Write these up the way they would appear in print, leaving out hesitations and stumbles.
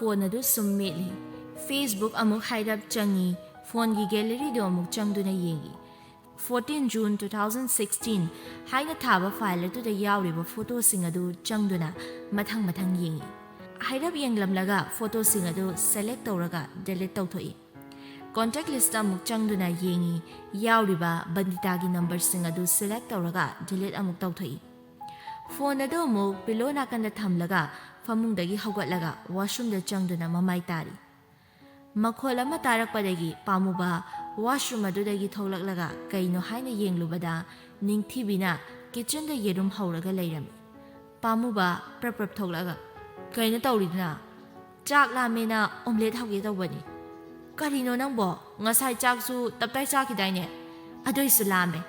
Phone ꯑꯗꯨ ꯁꯨꯝ ꯃꯦꯠꯂꯤ Facebook ꯑꯃꯨꯛ ꯍꯥꯏꯔꯞ ꯆꯪꯉꯤ ꯐꯣꯟꯒꯤ ꯒꯦꯂꯔꯤꯗꯣ ꯑꯃꯨꯛ ꯆꯪꯗꯨꯅ ꯌꯦꯡꯉꯤ 14 ꯖꯨꯟ 2016 ꯍꯥꯏꯅ ꯊꯥꯕ ꯐꯥꯏꯜ ꯑꯗꯨꯗ ꯌꯥꯎꯔꯤꯕ ꯐꯣꯇꯣꯁꯤꯡ ꯑꯗꯨ ꯆꯪꯗꯨꯅ ꯃꯊꯪ ꯌꯦꯡꯉꯤ ꯍꯥꯏꯔꯞ ꯌꯦꯡꯂꯝꯂꯒ ꯐꯣꯇꯣꯁꯤꯡ ꯑꯗꯨ ꯁꯦꯂꯦꯛ ꯇꯧꯔꯒ ꯗꯤꯂꯤꯠ ꯇꯧꯊꯣꯛꯏ ꯀꯣꯟꯇꯦꯛ ꯂꯤꯁꯇ ꯑꯃꯨꯛ ꯆꯪꯗꯨꯅ ꯌꯦꯡꯉꯤ ꯌꯥꯎꯔꯤꯕ ꯕꯟꯗꯤꯇꯥꯒꯤ ꯅꯝꯕꯔꯁꯤꯡ ꯑꯗꯨ ꯁꯦꯂꯦꯛ ꯇꯧꯔꯒ ꯗꯤꯂꯤꯠ ꯑꯃꯨꯛ ꯇꯧꯊꯣꯛꯏ ꯐꯣꯟ ꯑꯗꯨ ꯑꯃꯨꯛ ꯄꯤꯂꯣ ꯅꯥꯀꯟꯗ ꯊꯝꯂꯒ ꯐꯃꯨꯡꯗꯒꯤ ꯍꯧꯒꯠꯂꯒ ꯋꯥꯁꯔꯨꯝꯗ ꯆꯪꯗꯨꯅ ꯃꯃꯥꯏ ꯇꯥꯔꯤ ꯃꯈꯣꯜ ꯑꯃ ꯇꯥꯔꯛꯄꯗꯒꯤ ꯄꯥꯝꯃꯨꯕ ꯋꯥꯁꯔꯨꯝ ꯑꯗꯨꯗꯒꯤ ꯊꯣꯛꯂꯛꯂꯒ ꯀꯩꯅꯣ ꯍꯥꯏꯅ ꯌꯦꯡꯂꯨꯕꯗ ꯅꯤꯡꯊꯤꯕꯤꯅ ꯀꯤꯆꯟꯗ ꯌꯦꯔꯨꯝ ꯍꯧꯔꯒ ꯂꯩꯔꯝꯃꯤ ꯄꯥꯝꯃꯨꯕ ꯄ꯭ꯔꯞ ꯊꯣꯛꯂꯒ ꯀꯩꯅꯣ ꯇꯧꯔꯤꯗꯨꯅ ꯆꯥꯛ ꯂꯥꯝꯃꯦꯅ ꯑꯣꯝꯂꯦꯠ ꯍꯧꯒꯦ ꯇꯧꯕꯅꯤ ꯀꯔꯤꯅꯣ ꯅꯪꯕꯣ ꯉꯁꯥꯏ ꯆꯥꯛꯁꯨ ꯇꯞꯇꯥꯏ ꯆꯥꯈꯤꯗꯥꯏꯅꯦ ꯑꯗꯨꯏꯁꯨ ꯂꯥꯝꯃꯦ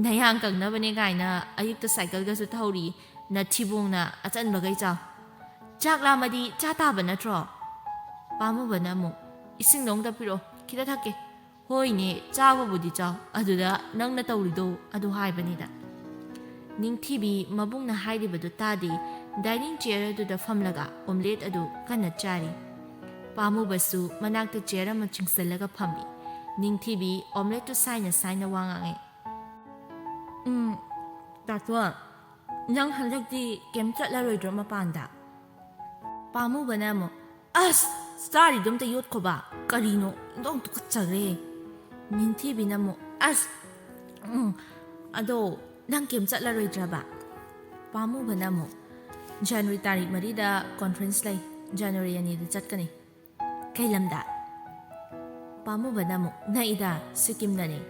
ꯅꯌꯥꯡ ꯀꯪꯅꯕꯅꯦ ꯀꯥꯏꯅ ꯑꯌꯨꯛꯇ ꯁꯥꯏꯀꯜꯒꯁꯨ ꯊꯧꯔꯤ ꯅꯊꯤꯕꯣꯡꯅ ꯑꯆꯟꯕꯈꯩ ꯆꯥꯛ ꯂꯥꯝꯃꯗꯤ ꯆꯥ ꯇꯥꯕ ꯅꯠꯇ꯭ꯔꯣ ꯄꯥꯝꯃꯨꯕꯅ ꯑꯃꯨꯛ ꯏꯁꯤꯡꯗꯣ ꯑꯃꯨꯛꯇ ꯄꯤꯔꯛꯑꯣ ꯈꯤꯇ ꯊꯛꯀꯦ ꯍꯣꯏꯅꯦ ꯆꯥꯕꯕꯨꯗꯤ ꯆꯥꯎ ꯑꯗꯨꯗ ꯅꯪꯅ ꯇꯧꯔꯤꯗꯣ ꯑꯗꯨ ꯍꯥꯏꯕꯅꯤꯗ ꯅꯤꯡꯊꯤꯕꯤ ꯃꯕꯨꯡꯅ ꯍꯥꯏꯔꯤꯕꯗꯨ ꯇꯥꯗꯦ ꯗꯥꯏꯅꯤꯡ ꯆꯤꯌꯔ ꯑꯗꯨꯗ ꯐꯝꯂꯒ ꯑꯣꯝꯂꯦꯠ ꯑꯗꯨ ꯀꯟꯅ ꯆꯥꯔꯤ ꯄꯥꯝꯃꯨꯕꯁꯨ ꯃꯅꯥꯛꯇ ꯆꯤꯌꯔ ꯑꯃ ꯆꯤꯡꯁꯤꯜꯂꯒ ꯐꯝꯃꯤ ꯅꯤꯡꯊꯤꯕꯤ ꯑꯣꯝꯂꯦꯠꯇꯨ ꯁꯥꯏꯅ ꯋꯥ ꯉꯥꯡꯉꯦ ꯇꯥꯇꯣꯟ ꯅꯪ ꯍꯟꯗꯛꯇꯤ ꯀꯩꯝ ꯆꯠꯂꯔꯣꯏꯗ꯭ꯔꯣ ꯃꯄꯥꯟꯗ ꯄꯥꯝꯃꯨꯕꯅ ꯑꯃꯨꯛ ꯑꯁ ꯆꯥꯔꯤꯗꯨꯝꯇ ꯌꯣꯠꯈꯣꯕ ꯀꯔꯤꯅꯣ ꯏꯟꯗꯣꯡ ꯇꯨꯀꯠꯆꯔꯦ ꯅꯤꯡꯊꯤꯕꯤꯅ ꯑꯃꯨꯛ ꯑꯁ ꯑꯗꯣ ꯅꯪ ꯀꯩꯝ ꯆꯠꯂꯔꯣꯏꯗ꯭ꯔꯕ ꯄꯥꯝꯃꯨꯕꯅ ꯑꯃꯨꯛ ꯖꯅꯋꯥꯔꯤ ꯇꯥꯔꯤꯛ 4ꯗ ꯀꯣꯟꯐꯔꯦꯟꯁ ꯂꯩ ꯖꯅꯋꯥꯔꯤ 2ꯗ ꯆꯠꯀꯅꯤ ꯀꯩ ꯂꯝꯗ ꯄꯥꯝꯃꯨꯕꯅ ꯑꯃꯨꯛ ꯅꯛꯏꯗ ꯁꯤꯀꯤꯝꯗꯅꯦ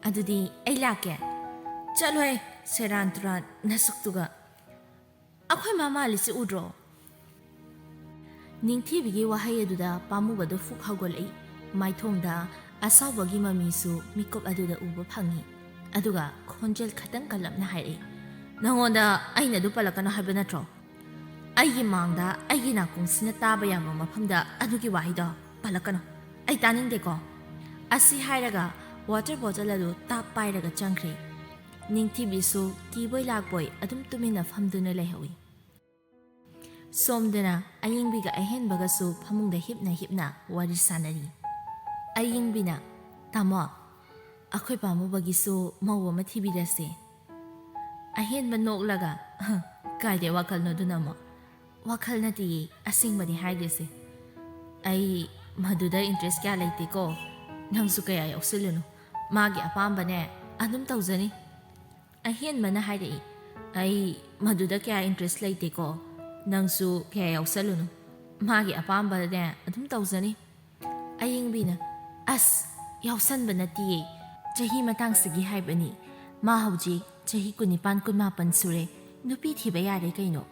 ꯑꯗꯨꯗꯤ ꯑꯩ ꯂꯥꯛꯀꯦ ꯆꯠꯂꯣꯏ ꯁꯦꯔꯥꯟ ꯇꯨꯔꯥꯟ ꯅꯁꯛꯇꯨꯒ ꯑꯩꯈꯣꯏ ꯃꯥ ꯃꯥꯜꯂꯤꯁꯤ ꯎꯗ꯭ꯔꯣ ꯅꯤꯡꯊꯤꯕꯤꯒꯤ ꯋꯥꯍꯩ ꯑꯗꯨꯗ ꯄꯥꯝꯃꯨꯕꯗꯨ ꯐꯨꯛ ꯍꯧꯒꯠꯂꯛꯏ ꯃꯥꯏꯊꯣꯡꯗ ꯑꯁꯥꯎꯕꯒꯤ ꯃꯃꯤꯁꯨ ꯃꯤꯀꯨꯞ ꯑꯗꯨꯗ ꯎꯕ ꯐꯪꯏ ꯑꯗꯨꯒ ꯈꯣꯟꯖꯦꯜ ꯈꯇꯪ ꯀꯜꯂꯞꯅ ꯍꯥꯏꯔꯛꯏ ꯅꯉꯣꯟꯗ ꯑꯩꯅ ꯑꯗꯨ ꯄꯜꯂꯛꯀꯅꯣ ꯍꯥꯏꯕ ꯅꯠꯇ꯭ꯔꯣ ꯑꯩꯒꯤ ꯃꯥꯡꯗ ꯑꯩꯒꯤ ꯅꯥꯀꯣꯡꯁꯤꯅ ꯇꯥꯕ ꯌꯥꯕ ꯃꯐꯝꯗ ꯑꯗꯨꯒꯤ ꯋꯥꯍꯩꯗꯣ ꯄꯜꯂꯛꯀꯅꯣ ꯑꯩ ꯇꯥꯅꯤꯡꯗꯦꯀꯣ ꯑꯁꯤ ꯍꯥꯏꯔꯒ ꯋꯥꯇꯔ ꯕꯣꯇꯜ ꯑꯗꯨ ꯇꯥꯞ ꯄꯥꯏꯔꯒ ꯆꯪꯈ꯭ꯔꯦ ꯅꯤꯡꯊꯤꯕꯤꯁꯨ ꯀꯤꯕꯣꯏ ꯂꯥꯛꯄꯣꯏ ꯑꯗꯨꯝ ꯇꯨꯃꯤꯟꯅ ꯐꯝꯗꯨꯅ ꯂꯩꯍꯧꯏ ꯁꯣꯝꯗꯅ ꯑꯌꯤꯡꯕꯤꯒ ꯑꯍꯦꯟꯕꯒꯁꯨ ꯐꯃꯨꯡꯗ ꯍꯤꯞꯅ ꯋꯥꯔꯤ ꯁꯥꯟꯅꯔꯤ ꯑꯌꯤꯡꯕꯤꯅ ꯇꯥꯃꯣ ꯑꯩꯈꯣꯏ ꯄꯥꯝꯃꯨꯕꯒꯤꯁꯨ ꯃꯧ ꯑꯃ ꯊꯤꯕꯤꯔꯁꯦ ꯑꯍꯦꯟꯕ ꯅꯣꯛꯂꯒ ꯀꯥꯏꯗꯩ ꯋꯥꯈꯜꯅꯣ ꯑꯗꯨꯅ ꯑꯃꯨꯛ ꯋꯥꯈꯜ ꯅꯠꯇꯤꯌꯦ ꯑꯁꯦꯡꯕꯅꯤ ꯍꯥꯏꯔꯤꯁꯦ ꯑꯩ ꯃꯗꯨꯗ ꯏꯟꯇꯔꯦꯁ ꯀꯌꯥ ꯂꯩꯇꯦꯀꯣ ꯅꯪꯁꯨ ꯀꯌꯥ ꯌꯥꯎꯁꯤꯜꯂꯨꯅꯨ ꯃꯥꯒꯤ ꯑꯄꯥꯝꯕꯅꯦ ꯑꯗꯨꯝ ꯇꯧꯖꯅꯤ ꯑꯍꯦꯟꯕꯅ ꯍꯥꯏꯔꯛꯏ ꯑꯩ ꯃꯗꯨꯗ ꯀꯌꯥ ꯏꯟꯇꯔꯦꯁ ꯂꯩꯇꯦꯀꯣ ꯅꯪꯁꯨ ꯀꯌꯥ ꯌꯥꯎꯁꯜꯂꯨꯅꯨ ꯃꯥꯒꯤ ꯑꯄꯥꯝꯕꯅꯦ ꯑꯗꯨꯝ ꯇꯧꯖꯅꯤ ꯑꯌꯤꯡꯕꯤꯅ ꯑꯁ ꯌꯥꯎꯁꯟꯕ ꯅꯠꯇꯤꯌꯦ ꯆꯍꯤ ꯃꯇꯥꯡꯁꯤꯒꯤ ꯍꯥꯏꯕꯅꯤ ꯃꯥ ꯍꯧꯖꯤꯛ ꯆꯍꯤ 19-20 ꯁꯨꯔꯦ ꯅꯨꯄꯤ ꯊꯤꯕ ꯌꯥꯔꯦ ꯀꯩꯅꯣ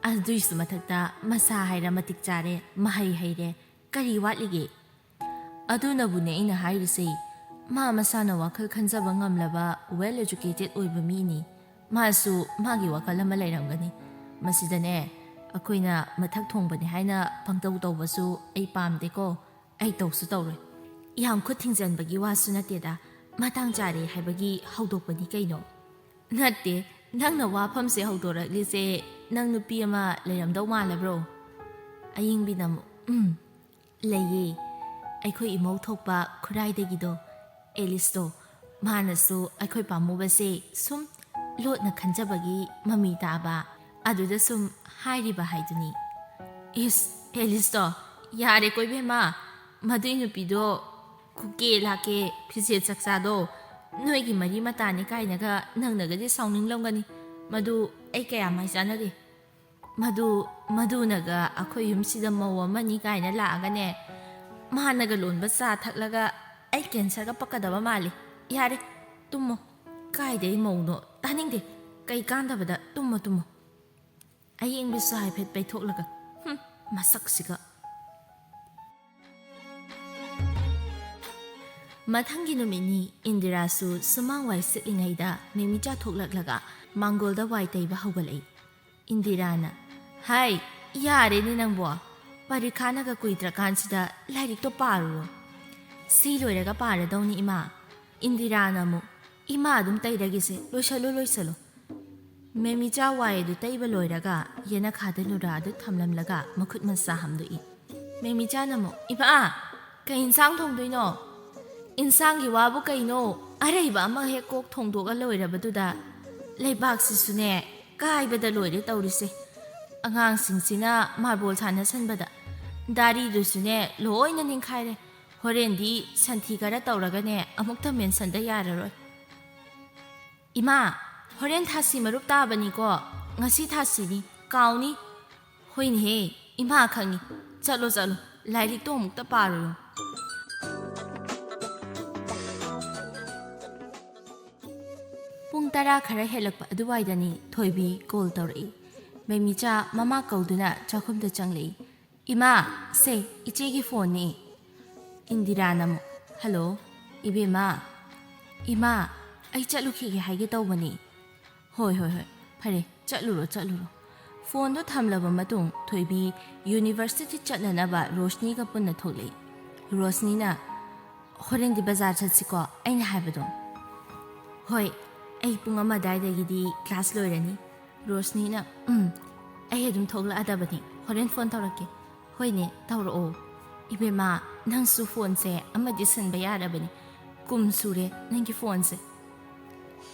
ꯑꯗꯨꯏꯁꯨ ꯃꯊꯛꯇ ꯃꯁꯥ ꯍꯥꯏꯔ ꯃꯇꯤꯛ ꯆꯥꯔꯦ ꯃꯍꯩ ꯍꯩꯔꯦ ꯀꯔꯤ ꯋꯥꯠꯂꯤꯒꯦ ꯑꯗꯨꯅꯕꯨꯅꯦ ꯑꯩꯅ ꯍꯥꯏꯔꯤꯁꯦ ꯃꯥ ꯃꯁꯥꯅ ꯋꯥꯈꯜ ꯈꯟꯖꯕ ꯉꯝꯂꯕ ꯋꯦꯜ ꯑꯦꯖꯨꯀꯦꯇꯦꯠ ꯑꯣꯏꯕ ꯃꯤꯅꯤ ꯃꯥꯁꯨ ꯃꯥꯒꯤ ꯋꯥꯈꯜ ꯑꯃ ꯂꯩꯔꯝꯒꯅꯤ ꯃꯁꯤꯗꯅꯦ ꯑꯩꯈꯣꯏꯅ ꯃꯊꯛ ꯊꯣꯡꯕꯅꯤ ꯍꯥꯏꯅ ꯄꯪꯇꯧ ꯇꯧꯕꯁꯨ ꯑꯩ ꯄꯥꯝꯗꯦꯀꯣ ꯑꯩ ꯇꯧꯁꯨ ꯇꯧꯔꯣꯏ ꯌꯥꯝ ꯈꯨꯠ ꯊꯤꯡꯖꯟꯕꯒꯤ ꯋꯥꯁꯨ ꯅꯠꯇꯦꯗ ꯃꯇꯥꯡ ꯆꯥꯔꯦ ꯍꯥꯏꯕꯒꯤ ꯍꯧꯗꯣꯛꯄꯅꯤ ꯀꯩꯅꯣ ꯅꯠꯇꯦ ꯅꯪꯅ ꯋꯥꯐꯝꯁꯦ ꯍꯧꯗꯣꯔꯛꯂꯤꯁꯦ ꯅꯪ ꯅꯨꯄꯤ ꯑꯃ ꯂꯩꯔꯝꯗꯧ ꯃꯥꯜꯂꯕ꯭ꯔꯣ ꯑꯌꯤꯡꯕꯤꯅ ꯑꯃꯨꯛ ꯂꯩꯌꯦ ꯑꯩꯈꯣꯏ ꯏꯃꯧ ꯊꯣꯛꯄ ꯈꯨꯔꯥꯏꯗꯒꯤꯗꯣ ꯑꯦꯂꯤꯁꯇꯣ ꯃꯥꯅꯁꯨ ꯑꯩꯈꯣꯏ ꯄꯥꯝꯃꯨꯕꯁꯦ ꯁꯨꯝ ꯂꯣꯠꯅ ꯈꯟꯖꯕꯒꯤ ꯃꯃꯤ ꯇꯥꯕ ꯑꯗꯨꯗ ꯁꯨꯝ ꯍꯥꯏꯔꯤꯕ ꯍꯥꯏꯗꯨꯅꯤ ꯏꯁ ꯑꯦꯂꯤꯁꯇꯣ ꯌꯥꯔꯦ ꯀꯣꯏꯕꯦꯝꯃ ꯃꯗꯨꯏ ꯅꯨꯄꯤꯗꯣ ꯈꯨꯀꯦ ꯂꯥꯛꯀꯦ ꯐꯤꯖꯦꯠ ꯆꯛꯆꯥꯗꯣ ꯅꯣꯏꯒꯤ ꯃꯔꯤ ꯃꯇꯥꯅꯤ ꯀꯥꯏꯅꯒ ꯅꯪꯅꯒꯗꯤ ꯁꯥꯎꯅꯤꯡꯂꯝꯒꯅꯤ ꯃꯗꯨ ꯑꯩ ꯀꯌꯥ ꯃꯥꯏ ꯆꯥꯟꯅꯗꯦ ꯃꯗꯨꯅꯒ ꯑꯩꯈꯣꯏ ꯌꯨꯝꯁꯤꯗ ꯃꯧ ꯑꯃꯅꯤ ꯀꯥꯏꯅ ꯂꯥꯛꯑꯒꯅꯦ ꯃꯥꯅꯒ ꯂꯣꯟꯕ ꯆꯥ ꯊꯛꯂꯒ ꯑꯩ ꯀꯦꯟꯁꯔꯒ ꯄꯛꯀꯗꯕ ꯃꯥꯜꯂꯤ ꯌꯥꯔꯦ ꯇꯨꯝꯃꯣ ꯀꯥꯏꯗꯩ ꯃꯧꯅꯣ ꯇꯥꯅꯤꯡꯗꯦ ꯀꯩ ꯀꯥꯟꯗꯕꯗ ꯇꯨꯝꯃꯣ ꯑꯌꯤꯡꯕꯤꯁꯨ ꯍꯥꯏꯐꯦꯠ ꯄꯩꯊꯣꯛꯂꯒ ꯃꯁꯛꯁꯤꯒ ꯃꯊꯪꯒꯤ ꯅꯨꯃꯤꯠꯅꯤ ꯏꯟꯗꯤꯔꯥꯁꯨ ꯁꯨꯃꯥꯡ ꯋꯥꯏ ꯁꯤꯠꯂꯤꯉꯩꯗ ꯃꯤꯃꯤꯆꯥ ꯊꯣꯛꯂꯛꯂꯒ ꯃꯥꯡꯒꯣꯜꯗ ꯋꯥꯏ ꯇꯩꯕ ꯍꯧꯒꯠꯂꯛꯏ ꯏꯟꯗꯤꯔꯥꯅ ꯍꯥꯏ ꯌꯥꯔꯦꯅꯦ ꯅꯪꯕꯣ ꯄꯔꯤꯈꯥꯅꯒ ꯀꯨꯏꯗ꯭ꯔꯀꯥꯟꯁꯤꯗ ꯂꯥꯏꯔꯤꯛꯇꯣ ꯄꯥꯔꯨꯔꯣ ꯁꯤ ꯂꯣꯏꯔꯒ ꯄꯥꯔꯗꯧꯅꯤ ꯏꯃꯥ ꯏꯟꯗꯤꯔꯥꯅ ꯑꯃꯨꯛ ꯏꯃꯥ ꯑꯗꯨꯝ ꯇꯩꯔꯒꯤꯁꯦ ꯂꯣꯏꯁꯜꯂꯣ ꯃꯦꯃꯤꯆꯥ ꯋꯥꯏ ꯑꯗꯨ ꯇꯩꯕ ꯂꯣꯏꯔꯒ ꯌꯦꯅꯈꯥꯗ ꯅꯨꯔꯥ ꯑꯗꯨ ꯊꯝꯂꯝꯂꯒ ꯃꯈꯨꯠ ꯃꯁꯥ ꯍꯥꯝꯗꯣꯛꯏ꯫ ꯃꯦꯃꯤꯆꯥꯅ ꯑꯃꯨꯛ ꯏꯃꯥ ꯀꯩ ꯏꯟꯁꯥꯡ ꯊꯣꯡꯗꯣꯏꯅꯣ? ꯏꯟꯁꯥꯡꯒꯤ ꯋꯥꯕꯨ ꯀꯩꯅꯣ ꯑꯔꯩꯕ ꯑꯃ ꯍꯦꯛ ꯀꯣꯛ ꯊꯣꯡꯗꯣꯛꯑ ꯂꯣꯏꯔꯕꯗꯨꯗ ꯂꯩꯕꯥꯛꯁꯤꯁꯨꯅꯦ ꯀꯥꯏꯕꯗ ꯂꯣꯏꯔꯦ ꯇꯧꯔꯤꯁꯦ꯫ ꯑꯉꯥꯡꯁꯤꯡꯁꯤꯅ ꯃꯥꯔꯕꯣꯜ ꯁꯥꯟꯅꯁꯟꯕꯗ ꯗꯥꯔꯤꯗꯨꯁꯨꯅꯦ ꯂꯣꯏꯅ ꯅꯤꯡꯈꯥꯏꯔꯦ꯫ ꯍꯣꯔꯦꯟꯗꯤ ꯁꯟꯊꯤ ꯈꯔ ꯇꯧꯔꯒꯅꯦ ꯑꯃꯨꯛꯇ ꯃꯦꯟꯁꯟꯗ ꯌꯥꯔꯔꯣꯏ꯫ ꯏꯃꯥ ꯍꯣꯔꯦꯟ ꯊꯥꯁꯤ ꯃꯔꯨꯞ ꯇꯥꯕꯅꯤꯀꯣ, ꯉꯁꯤ ꯊꯥꯁꯤꯅꯤ ꯀꯥꯎꯅꯤ꯫ ꯍꯣꯏꯅꯦꯍꯦ ꯏꯃꯥ ꯈꯪꯉꯤ, ꯆꯠꯂꯣ ꯆꯠꯂꯣ ꯂꯥꯏꯔꯤꯛꯇꯣ ꯑꯃꯨꯛꯇ ꯄꯥꯔꯨꯔꯣ꯫ ꯄꯨꯡ 10 ꯈꯔ ꯍꯦꯜꯂꯛꯄ ꯑꯗꯨꯋꯥꯏꯗꯅꯤ ꯊꯣꯏꯕꯤ ꯀꯣꯜ ꯇꯧꯔꯛꯏ꯫ ꯃꯦꯃꯤꯆꯥ ꯃꯃꯥ ꯀꯧꯗꯨꯅ ꯆꯥꯛꯈꯨꯝꯗ ꯆꯪꯂꯛꯏ꯫ ꯏꯃꯥ ꯁꯦ ꯏꯆꯦꯒꯤ ꯐꯣꯟꯅꯤ꯫ ꯏꯟꯗꯤꯔꯥꯅ ꯑꯃꯨꯛ ꯍꯜꯂꯣ ꯏꯕꯦꯝꯃ꯫ ꯏꯃꯥ ꯑꯩ ꯆꯠꯂꯨꯈꯤꯒꯦ ꯍꯥꯏꯒꯦ ꯇꯧꯕꯅꯤ꯫ ꯍꯣꯏ ꯐꯔꯦ ꯆꯠꯂꯨꯔꯣ꯫ ꯐꯣꯟꯗꯣ ꯊꯝꯂꯕ ꯃꯇꯨꯡ ꯊꯣꯏꯕꯤ ꯌꯨꯅꯤꯚꯔꯁꯤꯇꯤ ꯆꯠꯅꯅꯕ ꯔꯣꯁꯅꯤꯒ ꯄꯨꯟꯅ ꯊꯣꯛꯂꯛꯏ꯫ ꯔꯣꯁꯅꯤꯅ ꯍꯣꯔꯦꯟꯗꯤ ꯕꯖꯥꯔ ꯆꯠꯁꯤꯀꯣ ꯑꯩꯅ ꯍꯥꯏꯕꯗꯣ꯫ ꯍꯣꯏ ꯑꯩ ꯄꯨꯡ 1 ꯑꯗꯥꯏꯗꯒꯤꯗꯤ ꯀ꯭ꯂꯥꯁ ꯂꯣꯏꯔꯅꯤ꯫ ꯔꯣꯁꯅꯤꯅ ꯑꯩ ꯑꯗꯨꯝ ꯊꯣꯛꯂꯛꯑꯗꯕꯅꯤ, ꯍꯣꯔꯦꯟ ꯐꯣꯟ ꯇꯧꯔꯛꯀꯦ꯫ ꯍꯣꯏꯅꯦ ꯇꯧꯔꯛꯑꯣ꯫ ꯏꯕꯦꯝꯃ ꯅꯪꯁꯨ ꯐꯣꯟꯁꯦ ꯑꯃꯗꯤ ꯁꯤꯟꯕ ꯌꯥꯔꯕꯅꯤ, ꯀꯨꯝ ꯁꯨꯔꯦ ꯅꯪꯒꯤ ꯐꯣꯟꯁꯦ꯫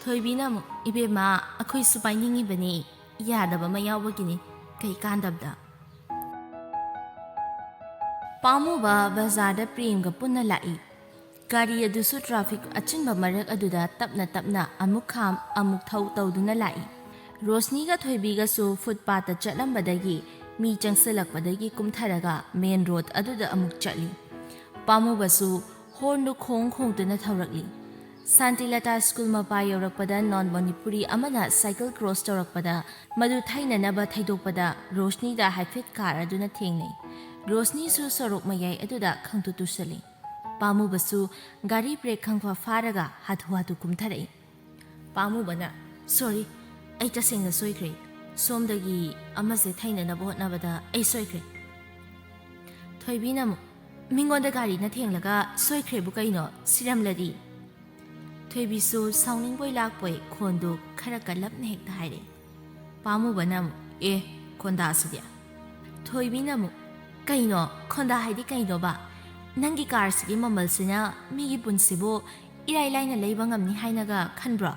ꯊꯣꯏꯕꯤꯅ ꯑꯃꯨꯛ ꯏꯕꯦꯝꯃ ꯑꯩꯈꯣꯏꯁꯨ ꯄꯥꯏꯅꯤꯡꯉꯤꯕꯅꯤ, ꯌꯥꯗꯕ ꯑꯃ ꯌꯥꯎꯕꯒꯤꯅꯤ, ꯀꯩ ꯀꯥꯟꯗꯕꯗ꯫ ꯄꯥꯝꯃꯨꯕ ꯕꯖꯥꯔꯗ ꯄ꯭ꯔꯦꯝꯒ ꯄꯨꯟꯅ ꯂꯥꯛꯏ꯫ ꯒꯥꯔꯤ ꯑꯗꯨꯁꯨ ꯇ꯭ꯔꯥꯐꯤꯛ ꯑꯆꯤꯟꯕ ꯃꯔꯛ ꯑꯗꯨꯗ ꯇꯞꯅ ꯑꯃꯨꯛ ꯈꯥꯝ ꯑꯃꯨꯛ ꯊꯧ ꯇꯧꯗꯨꯅ ꯂꯥꯛꯏ꯫ ꯔꯣꯁꯅꯤꯒ ꯊꯣꯏꯕꯤꯒꯁꯨ ꯐꯨꯠꯄꯥꯠꯇ ꯆꯠꯂꯝꯕꯗꯒꯤ ꯃꯤ ꯆꯪꯁꯤꯜꯂꯛꯄꯗꯒꯤ ꯀꯨꯝꯊꯔꯒ ꯃꯦꯟ ꯔꯣꯗ ꯑꯗꯨꯗ ꯑꯃꯨꯛ ꯆꯠꯂꯤ꯫ ꯄꯥꯝꯃꯨꯕꯁꯨ ꯍꯣꯔꯟꯗꯨ ꯈꯣꯡꯗꯨꯅ ꯊꯧꯔꯛꯂꯤ꯫ ꯁꯥꯟꯇꯤꯂꯇꯥ ꯁ꯭ꯀꯨꯜ ꯃꯄꯥ ꯌꯧꯔꯛꯄꯗ ꯅꯣꯟ ꯃꯅꯤꯄꯨꯔꯤ ꯑꯃꯅ ꯁꯥꯏꯀꯜ ꯀ꯭ꯔꯣꯁ ꯇꯧꯔꯛꯄꯗ ꯃꯗꯨ ꯊꯩꯅꯅꯕ ꯊꯩꯗꯣꯛꯄꯗ ꯔꯣꯁꯅꯤꯗ ꯍꯥꯏꯐꯦꯠ ꯀꯥꯔꯗꯨꯅ ꯊꯦꯡꯅꯩ꯫ ꯔꯣꯁꯅꯤꯁꯨ ꯁꯣꯔꯣꯛ ꯃꯌꯥꯏ ꯑꯗꯨꯗ ꯈꯪꯇꯨ ꯇꯨꯁꯜꯂꯤ꯫ ꯄꯥꯝꯃꯨꯕꯁꯨ ꯒꯥꯔꯤ ꯕ꯭ꯔꯦꯛ ꯈꯪꯐꯥ ꯐꯥꯔꯒ ꯍꯥꯊꯨ ꯀꯨꯝꯊꯔꯛꯏ꯫ ꯄꯥꯝꯃꯨꯕꯅ ꯁꯣꯔꯤ ꯑꯩ ꯇꯁꯦꯡꯅ ꯁꯣꯏꯈ꯭ꯔꯦ, ꯁꯣꯝꯗꯒꯤ ꯑꯃꯁꯦ ꯊꯩꯅꯅꯕ ꯍꯣꯠꯅꯕꯗ ꯑꯩ ꯁꯣꯏꯈ꯭ꯔꯦ꯫ ꯊꯣꯏꯕꯤꯅ ꯑꯃꯨꯛ ꯃꯤꯉꯣꯟꯗ ꯒꯥꯔꯤꯅ ꯊꯦꯡꯂꯒ ꯁꯣꯏꯈ꯭ꯔꯦꯕꯨ ꯀꯩꯅꯣ ꯁꯤꯔꯝꯂꯗꯤ꯫ ꯊꯣꯏꯕꯤꯁꯨ ꯁꯥꯎꯅꯤꯡꯕꯣꯏ ꯂꯥꯛꯄꯣꯏ ꯈꯣꯟꯗꯨ ꯈꯔ ꯀꯜꯂꯞꯅ ꯍꯦꯛꯇ ꯍꯥꯏꯔꯛꯏ꯫ ꯄꯥꯝꯃꯨꯕꯅ ꯑꯃꯨꯛ ꯈꯣꯟꯗꯥꯁꯤꯗꯤ꯫ ꯊꯣꯏꯕꯤꯅ ꯑꯃꯨꯛ ꯀꯩꯅꯣ ꯈꯣꯟꯗꯥ ꯍꯥꯏꯗꯤ ꯀꯩꯅꯣꯕ? ꯅꯪꯒꯤ ꯀꯥꯔꯁꯤꯒꯤ ꯃꯃꯜꯁꯤꯅ ꯃꯤꯒꯤ ꯄꯨꯟꯁꯤꯕꯨ ꯏꯔꯥꯏ ꯂꯥꯏꯅ ꯂꯩꯕ ꯉꯝꯅꯤ ꯍꯥꯏꯅꯒ ꯈꯟꯕ꯭ꯔꯣ?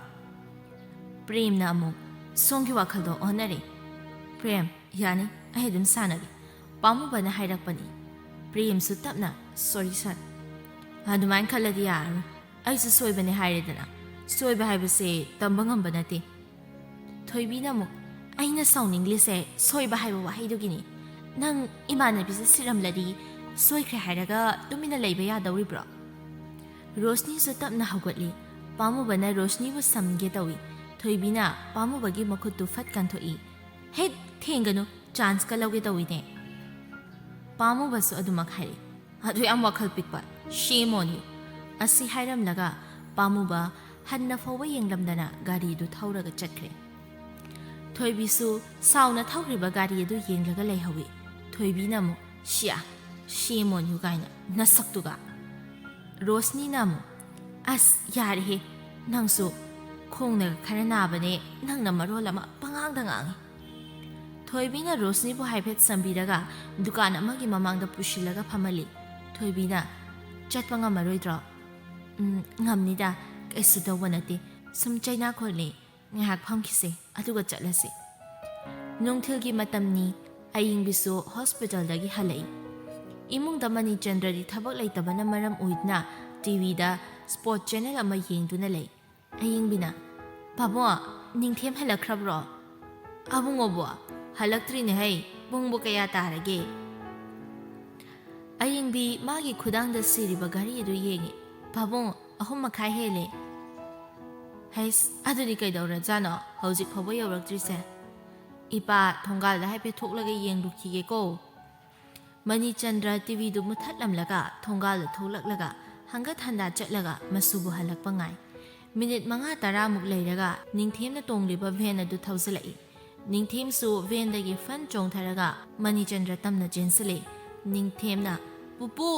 ꯄ꯭ꯔꯦꯝꯅ ꯑꯃꯨꯛ ꯁꯣꯝꯒꯤ ꯋꯥꯈꯜꯗꯣ ꯑꯣꯟꯅꯔꯦ꯫ ꯄ꯭ꯔꯦꯝ ꯌꯥꯅꯤ ꯑꯩ ꯑꯗꯨꯝ ꯁꯥꯟꯅꯒꯦ꯫ ꯄꯥꯝꯃꯨꯕꯅ ꯍꯥꯏꯔꯛꯄꯅꯤ꯫ ꯄ꯭ꯔꯦꯝꯁꯨ ꯇꯞꯅ ꯁꯣꯔꯤ ꯁꯔ, ꯑꯗꯨꯃꯥꯏꯅ ꯈꯜꯂꯗꯤ ꯌꯥꯔꯔꯣꯏ, ꯑꯩꯁꯨ ꯁꯣꯏꯕꯅꯦ ꯍꯥꯏꯔꯦꯗꯅ, ꯁꯣꯏꯕ ꯍꯥꯏꯕꯁꯦ ꯇꯝꯕ ꯉꯝꯕ ꯅꯠꯇꯦ꯫ ꯊꯣꯏꯕꯤꯅ ꯑꯃꯨꯛ ꯑꯩꯅ ꯁꯥꯎꯅꯤꯡꯂꯤꯁꯦ ꯁꯣꯏꯕ ꯍꯥꯏꯕ ꯋꯥꯍꯩꯗꯨꯒꯤꯅꯤ꯫ ꯅꯪ ꯏꯃꯥꯟꯅꯕꯤꯁꯦ ꯁꯤꯔꯝꯂꯗꯤ ꯁꯣꯏꯈ꯭ꯔꯦ ꯍꯥꯏꯔꯒ ꯇꯨꯃꯤꯟꯅ ꯂꯩꯕ ꯌꯥꯗꯧꯔꯤꯕ꯭ꯔꯣ? ꯔꯣꯁꯅꯤꯁꯨ ꯇꯞꯅ ꯍꯧꯒꯠꯂꯤ꯫ ꯄꯥꯝꯃꯨꯕꯅ ꯔꯣꯁꯅꯤꯕꯨ ꯁꯝꯒꯦ ꯇꯧꯏ꯫ ꯊꯣꯏꯕꯤꯅ ꯄꯥꯝꯃꯨꯕꯒꯤ ꯃꯈꯨꯠꯇꯨ ꯐꯠ ꯀꯟꯊꯣꯛꯏ꯫ ꯍꯦꯠ ꯊꯦꯡꯒꯅꯨ, ꯆꯥꯟꯁꯀ ꯂꯧꯒꯦ ꯇꯧꯏꯅꯦ꯫ ꯄꯥꯝꯃꯨꯕꯁꯨ ꯑꯗꯨꯃꯛ ꯍꯥꯏꯔꯤ꯫ ꯑꯗꯨ ꯌꯥꯝ ꯋꯥꯈꯜ ꯄꯤꯛꯄ, ꯁꯦꯝ ꯑꯣꯟ ꯌꯨ꯫ ꯑꯁꯤ ꯍꯥꯏꯔꯝꯂꯒ ꯄꯥꯝꯃꯨꯕ ꯍꯟꯅ ꯐꯥꯎꯕ ꯌꯦꯡꯂꯝꯗꯅ ꯒꯥꯔꯤꯗꯨ ꯊꯧꯔꯒ ꯆꯠꯈ꯭ꯔꯦ꯫ ꯊꯣꯏꯕꯤꯁꯨ ꯁꯥꯎꯅ ꯊꯧꯈ꯭ꯔꯤꯕ ꯒꯥꯔꯤ ꯑꯗꯨ ꯌꯦꯡꯂꯒ ꯂꯩꯍꯧꯏ꯫ ꯊꯣꯏꯕꯤꯅ ꯑꯃꯨꯛ ꯁꯦꯝ ꯑꯣꯟ ꯌꯨ ꯀꯥꯏꯅ ꯅꯁꯛꯇꯨꯒ꯫ ꯔꯣꯁꯅꯤꯅ ꯑꯃꯨꯛ ꯑꯁ ꯌꯥꯔꯦꯍꯦ ꯅꯪꯁꯨ, ꯈꯣꯡꯅꯒ ꯈꯔ ꯅꯥꯕꯅꯦ, ꯅꯪꯅ ꯃꯔꯣꯜ ꯑꯃ ꯄꯉꯥꯡꯗ ꯉꯥꯡꯉꯤ꯫ ꯊꯣꯏꯕꯤꯅ ꯔꯣꯁꯅꯤꯕꯨ ꯍꯥꯏꯐꯦꯠ ꯁꯝꯕꯤꯔꯒ ꯗꯨꯀꯥꯟ ꯑꯃꯒꯤ ꯃꯃꯥꯡꯗ ꯄꯨꯁꯤꯜꯂꯒ ꯐꯝꯍꯜꯂꯤ꯫ ꯊꯣꯏꯕꯤꯅ ꯆꯠꯄ ꯉꯝꯃꯔꯣꯏꯗ꯭ꯔꯣ? ꯉꯝꯅꯤꯗ, ꯀꯩꯁꯨ ꯇꯧꯕ ꯅꯠꯇꯦ, ꯁꯨꯝ ꯆꯩꯅꯥꯈꯣꯜꯅꯤ, ꯉꯥꯏꯍꯥꯛ ꯐꯝꯈꯤꯁꯦ ꯑꯗꯨꯒ ꯆꯠꯂꯁꯤ꯫ ꯅꯨꯡꯊꯤꯜꯒꯤ ꯃꯇꯝꯅꯤ꯫ ꯑꯌꯤꯡꯕꯤꯁꯨ ꯍꯣꯁꯄꯤꯇꯥꯜꯗꯒꯤ ꯍꯜꯂꯛꯏ꯫ ꯏꯃꯨꯡꯗ ꯃꯅꯤꯆꯟꯗ꯭ꯔꯗꯤ ꯊꯕꯛ ꯂꯩꯇꯕꯅ ꯃꯔꯝ ꯑꯣꯏꯗꯨꯅ ꯇꯤꯚꯤꯗ ꯁ꯭ꯄꯣꯔꯠ ꯆꯦꯅꯦꯜ ꯑꯃ ꯌꯦꯡꯗꯨꯅ ꯂꯩ꯫ ꯑꯌꯤꯡꯕꯤꯅ ꯄꯥꯕꯨꯡ ꯅꯤꯡꯊꯦꯝ ꯍꯜꯂꯛꯈ꯭ꯔꯕ꯭ꯔꯣ? ꯑꯕꯨꯡꯉꯣꯕꯨ ꯍꯜꯂꯛꯇ꯭ꯔꯤꯅꯦꯍꯩ, ꯄꯨꯡꯕꯨ ꯀꯌꯥ ꯇꯥꯔꯒꯦ? ꯑꯌꯤꯡꯕꯤ ꯃꯥꯒꯤ ꯈꯨꯗꯥꯡꯗ ꯁꯤꯔꯤꯕ ꯘꯔꯤ ꯑꯗꯨ ꯌꯦꯡꯉꯤ꯫ ꯄꯥꯕꯨꯡ 3:30 ꯍꯦꯜꯂꯦ꯫ ꯍꯩꯁ ꯑꯗꯨꯗꯤ ꯀꯩꯗꯧꯔꯖꯥꯠꯅꯣ ꯍꯧꯖꯤꯛ ꯐꯥꯎꯕ ꯌꯧꯔꯛꯇ꯭ꯔꯤꯁꯦ? ꯏꯄꯥ ꯊꯣꯡꯒꯥꯜꯗ ꯍꯥꯏꯐꯦꯠ ꯊꯣꯛꯂꯒ ꯌꯦꯡꯂꯨꯈꯤꯒꯦꯀꯣ꯫ ꯃꯅꯤꯆꯟꯗ꯭ꯔ ꯇꯤꯚꯤꯗꯨ ꯃꯨꯠꯊꯠꯂꯝꯂꯒ ꯊꯣꯡꯒꯥꯜꯗ ꯊꯣꯛꯂꯛꯂꯒ ꯍꯪꯒꯠ ꯍꯟꯗꯥ ꯆꯠꯂꯒ ꯃꯁꯨꯕꯨ ꯍꯜꯂꯛꯄ ꯉꯥꯏ꯫ ꯃꯤꯅꯤꯠ 5-10ꯃꯨꯛ ꯂꯩꯔꯒ ꯅꯤꯡꯊꯦꯝꯅ ꯇꯣꯡꯂꯤꯕ ꯚꯦꯟ ꯑꯗꯨ ꯊꯧꯖꯤꯜꯂꯛꯏ꯫ ꯅꯤꯡꯊꯦꯝꯁꯨ ꯚꯦꯟꯗꯒꯤ ꯐꯟ ꯆꯣꯡꯊꯔꯒ ꯃꯅꯤꯆꯟꯗ꯭ꯔ ꯇꯝꯅ ꯆꯦꯟꯁꯤꯜꯂꯤ꯫ ꯅꯤꯡꯊꯦꯝꯅ ꯄꯨꯄꯨ!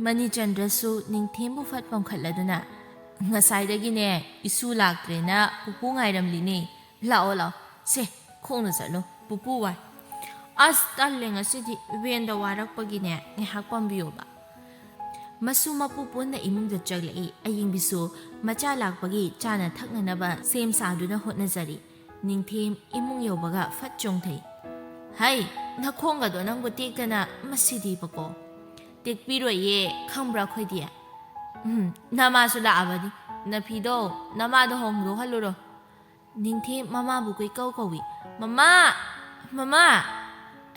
ꯃꯅꯤꯆꯟꯗ꯭ꯔꯁꯨ ꯅꯤꯡꯊꯦꯝꯕꯨ ꯐꯠ ꯄꯝꯈꯠꯂꯗꯨꯅ ꯉꯁꯥꯏꯗꯒꯤꯅꯦ ꯏꯁꯨ ꯂꯥꯛꯇ꯭ꯔꯦꯅ ꯄꯨꯄꯨ ꯉꯥꯏꯔꯝꯂꯤꯅꯦ, ꯂꯥꯛꯑꯣ ꯂꯥꯛꯑꯣ ꯁꯦ ꯈꯣꯡꯅ ꯆꯠꯂꯣ ꯄꯨꯄꯨ ꯋꯥꯏ ꯑꯁ ꯇꯜꯂꯦ ꯉꯁꯤꯗꯤ ꯚꯦꯟꯗ ꯋꯥꯔꯛꯄꯒꯤꯅꯦ ꯉꯥꯏꯍꯥꯛ ꯄꯥꯝꯕꯤꯌꯣꯕ ꯃꯁꯨ ꯃꯄꯨ ꯄꯨꯟꯅ ꯏꯃꯨꯡꯗ ꯆꯪꯂꯛꯏ ꯑꯌꯤꯡꯕꯤꯁꯨ ꯃꯆꯥ ꯂꯥꯛꯄꯒꯤ ꯆꯥꯅ ꯊꯛꯅꯅꯕ ꯁꯦꯝ ꯁꯥꯗꯨꯅ ꯍꯣꯠꯅꯖꯔꯤ ꯅꯤꯡꯊꯦꯝ ꯏꯃꯨꯡ ꯌꯧꯕꯒ ꯐꯠ ꯆꯣꯡꯊꯩ ꯍꯩ ꯅꯈꯣꯡꯒꯗꯣ ꯅꯪꯕꯨ ꯇꯦꯛꯇꯅ ꯃꯁꯤꯗꯤꯕꯀꯣ ꯇꯦꯛꯄꯤꯔꯣꯏꯌꯦ ꯈꯪꯕ꯭ꯔꯥ ꯑꯩꯈꯣꯏꯗꯤ ꯅꯃꯥꯁꯨ ꯂꯥꯛꯑꯕꯅꯤ ꯅꯐꯤꯗꯣ ꯅꯃꯥꯗꯣ ꯍꯣꯡꯗꯣꯛꯍꯜꯂꯨꯔꯣ ꯅꯤꯡꯊꯦꯝ ꯃꯃꯥꯕꯨ ꯀꯣꯏꯀꯧ ꯀꯧꯏ ꯃꯃꯥ ꯃꯃꯥ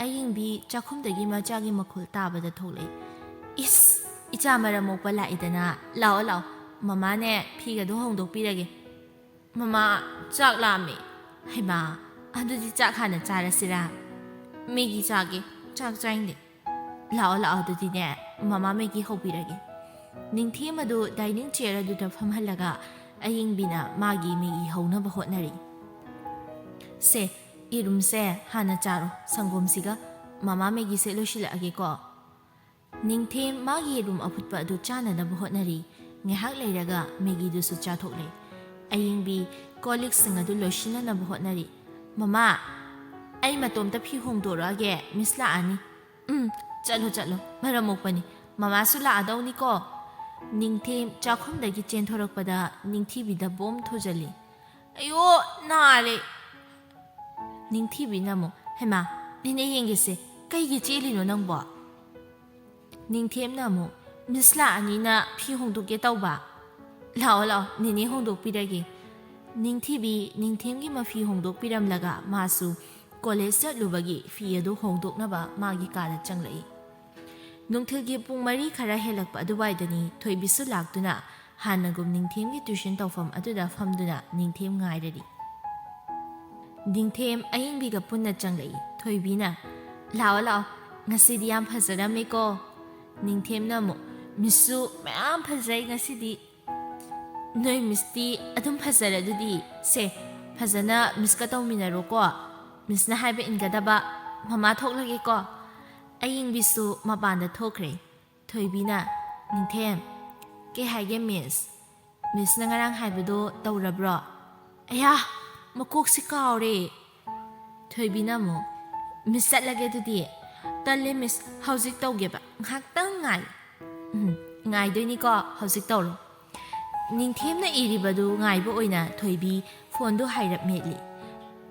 ꯑꯌꯤꯡꯕꯤ ꯆꯥꯛꯈꯨꯝꯗꯒꯤ ꯃꯆꯥꯒꯤ ꯃꯈꯣꯜ ꯇꯥꯕꯗ ꯊꯣꯛꯂꯛꯏ ꯏꯁ ꯏꯆꯥ ꯃꯔꯝ ꯃꯣꯛꯄ ꯂꯥꯛꯏꯗꯅ ꯂꯥꯛꯑꯣ ꯂꯥꯛꯑꯣ ꯃꯃꯥꯅꯦ ꯐꯤꯒꯗꯣ ꯍꯣꯡꯗꯣꯛꯄꯤꯔꯒꯦ ꯃꯃꯥ ꯆꯥꯛ ꯂꯥꯝꯃꯦ ꯍꯩꯃꯥ ꯑꯗꯨꯗꯤ ꯆꯥꯛ ꯍꯥꯟꯅ ꯆꯥꯔꯁꯤꯔꯥ ꯃꯦꯒꯤ ꯆꯥꯒꯦ ꯆꯥꯛ ꯆꯥꯏꯡꯗꯦ ꯂꯥꯛꯑꯣ ꯂꯥꯛꯑꯣ ꯑꯗꯨꯗꯤꯅꯦ ꯃꯃꯥ ꯃꯦꯒꯤ ꯍꯧꯕꯤꯔꯒꯦ ꯅꯤꯡꯊꯦꯝ ꯑꯗꯨ ꯗꯥꯏꯅꯤꯡ ꯆꯤꯌꯔ ꯑꯗꯨꯗ ꯐꯝꯍꯜꯂꯒ ꯑꯌꯤꯡꯕꯤꯅ ꯃꯥꯒꯤ ꯃꯦꯒꯤ ꯍꯧꯅꯕ ꯍꯣꯠꯅꯔꯤ ꯁꯦ ꯌꯦꯔꯨꯝꯁꯦ ꯍꯥꯟꯅ ꯆꯥꯔꯣ ꯁꯪꯒꯣꯝꯁꯤꯒ ꯃꯃꯥ ꯃꯦꯒꯤꯁꯦ ꯂꯣꯏꯁꯤꯜꯂꯛꯑꯒꯦꯀꯣ ꯅꯤꯡꯊꯦꯝ ꯃꯥꯒꯤ ꯌꯦꯔꯨꯝ ꯑꯐꯨꯠꯄ ꯑꯗꯨ ꯆꯥꯅꯅꯕ ꯍꯣꯠꯅꯔꯤ ꯉꯥꯏꯍꯥꯛ ꯂꯩꯔꯒ ꯃꯦꯒꯤꯗꯨꯁꯨ ꯆꯥꯊꯣꯛꯂꯦ ꯑꯌꯤꯡꯕꯤ ꯀꯣꯜꯂꯤꯛꯁꯤꯡ ꯑꯗꯨ ꯂꯣꯏꯁꯤꯟꯅꯅꯕ ꯍꯣꯠꯅꯔꯤ ꯃꯃꯥ ꯑꯩ ꯃꯇꯣꯝꯇ ꯐꯤ ꯍꯣꯡꯗꯣꯔꯛꯑꯒꯦ ꯃꯤꯁ ꯂꯥꯛꯑꯅꯤ ꯆꯠꯂꯣ ꯆꯠꯂꯣ ꯃꯔꯝ ꯃꯣꯛꯄꯅꯤ ꯃꯃꯥꯁꯨ ꯂꯥꯛꯑꯗꯧꯅꯤꯀꯣ ꯅꯤꯡꯊꯦꯝ ꯆꯥꯛꯈꯨꯝꯗꯒꯤ ꯆꯦꯟꯊꯣꯔꯛꯄꯗ ꯅꯤꯡꯊꯤꯕꯤꯗ ꯕꯣꯝ ꯊꯨꯖꯜꯂꯤ ꯑꯌꯣ ꯅꯥꯔꯦ ꯅꯤꯡꯊꯤꯕꯤꯅ ꯑꯃꯨꯛ ꯍꯩꯃꯥ ꯅꯦꯅꯦ ꯌꯦꯡꯒꯦꯁꯦ ꯀꯩꯒꯤ ꯆꯦꯜꯂꯤꯅꯣ ꯅꯪꯕꯣ ꯅꯤꯡꯊꯦꯝꯅ ꯑꯃꯨꯛ ꯃꯤꯁ ꯂꯥꯛꯑꯅꯤꯅ ꯐꯤ ꯍꯣꯡꯗꯣꯛꯀꯦ ꯇꯧꯕ ꯂꯥꯛꯑꯣ ꯂꯥꯛꯑꯣ ꯅꯦꯅꯦ ꯍꯣꯡꯗꯣꯛꯄꯤꯔꯒꯦ ꯅꯤꯡꯊꯤꯕꯤ ꯅꯤꯡꯊꯦꯝꯒꯤ ꯃꯐꯤ ꯍꯣꯡꯗꯣꯛꯄꯤꯔꯝꯂꯒ ꯃꯥꯁꯨ ꯀꯣꯂꯦꯖ ꯆꯠꯂꯨꯕꯒꯤ ꯐꯤ ꯑꯗꯨ ꯍꯣꯡꯗꯣꯛꯅꯕ ꯃꯥꯒꯤ ꯀꯥꯗ ꯆꯪꯂꯛꯏ ꯅꯨꯡꯊꯤꯜꯒꯤ ꯄꯨꯡ 4 ꯈꯔ ꯍꯦꯜꯂꯛꯄ ꯑꯗꯨꯋꯥꯏꯗꯅꯤ ꯊꯣꯏꯕꯤꯁꯨ ꯂꯥꯛꯇꯨꯅ ꯍꯥꯟꯅꯒꯨꯝ ꯅꯤꯡꯊꯦꯝꯒꯤ ꯇ꯭ꯌꯨꯁꯟ ꯇꯧꯐꯝ ꯑꯗꯨꯗ ꯐꯝꯗꯨꯅ ꯅꯤꯡꯊꯦꯝ ꯉꯥꯏꯔꯔꯤ ꯅꯤꯡꯊꯦꯝ ꯑꯌꯤꯡꯕꯤꯒ ꯄꯨꯟꯅ ꯆꯪꯂꯛꯏ ꯊꯣꯏꯕꯤꯅ ꯂꯥꯛꯑꯣ ꯂꯥꯛꯑꯣ ꯉꯁꯤꯗꯤ ꯌꯥꯝ ꯐꯖꯔꯝꯃꯦꯀꯣ ꯅꯤꯡꯊꯦꯝꯅ ꯑꯃꯨꯛ ꯃꯤꯁꯁꯨ ꯃꯌꯥꯝ ꯐꯖꯩ ꯉꯁꯤꯗꯤ ꯅꯣꯏ ꯃꯤꯁꯇꯤ ꯑꯗꯨꯝ ꯐꯖꯔꯗꯨꯗꯤ ꯁꯦ ꯐꯖꯅ ꯃꯤꯁꯀ ꯇꯧꯃꯤꯟꯅꯔꯣꯀꯣ ꯃꯤꯁꯅ ꯍꯥꯏꯕ ꯏꯟꯒꯗꯕ ꯃꯃꯥ ꯊꯣꯛꯂꯒꯦꯀꯣ ꯑꯌꯤꯡꯕꯤꯁꯨ ꯃꯄꯥꯟꯗ ꯊꯣꯛꯈ꯭ꯔꯦ ꯊꯣꯏꯕꯤꯅ ꯅꯤꯡꯊꯦꯝ ꯀꯩ ꯍꯥꯏꯒꯦ ꯃꯤꯁꯅ ꯉꯔꯥꯡ ꯍꯥꯏꯕꯗꯣ ꯇꯧꯔꯕ꯭ꯔꯣ ꯑꯌꯥ ꯃꯀꯣꯛꯁꯤ ꯀꯥꯎꯔꯦ ꯊꯣꯏꯕꯤꯅ ꯑꯃꯨꯛ ꯃꯤꯁ ꯆꯠꯂꯒꯦ ꯑꯗꯨꯗꯤ ꯇꯜꯂꯦ ꯃꯤꯁ ꯍꯧꯖꯤꯛ ꯇꯧꯒꯦꯕ ꯉꯥꯏꯍꯥꯛꯇꯪ ꯉꯥꯏꯗꯣꯏꯅꯤꯀꯣ ꯍꯧꯖꯤꯛ ꯇꯧꯔꯣ ꯅꯤꯡꯊꯦꯝꯅ ꯏꯔꯤꯕꯗꯨ ꯉꯥꯏꯕ ꯑꯣꯏꯅ ꯊꯣꯏꯕꯤ ꯐꯣꯟꯗꯨ ꯍꯥꯏꯔꯞ ꯃꯦꯠꯂꯤ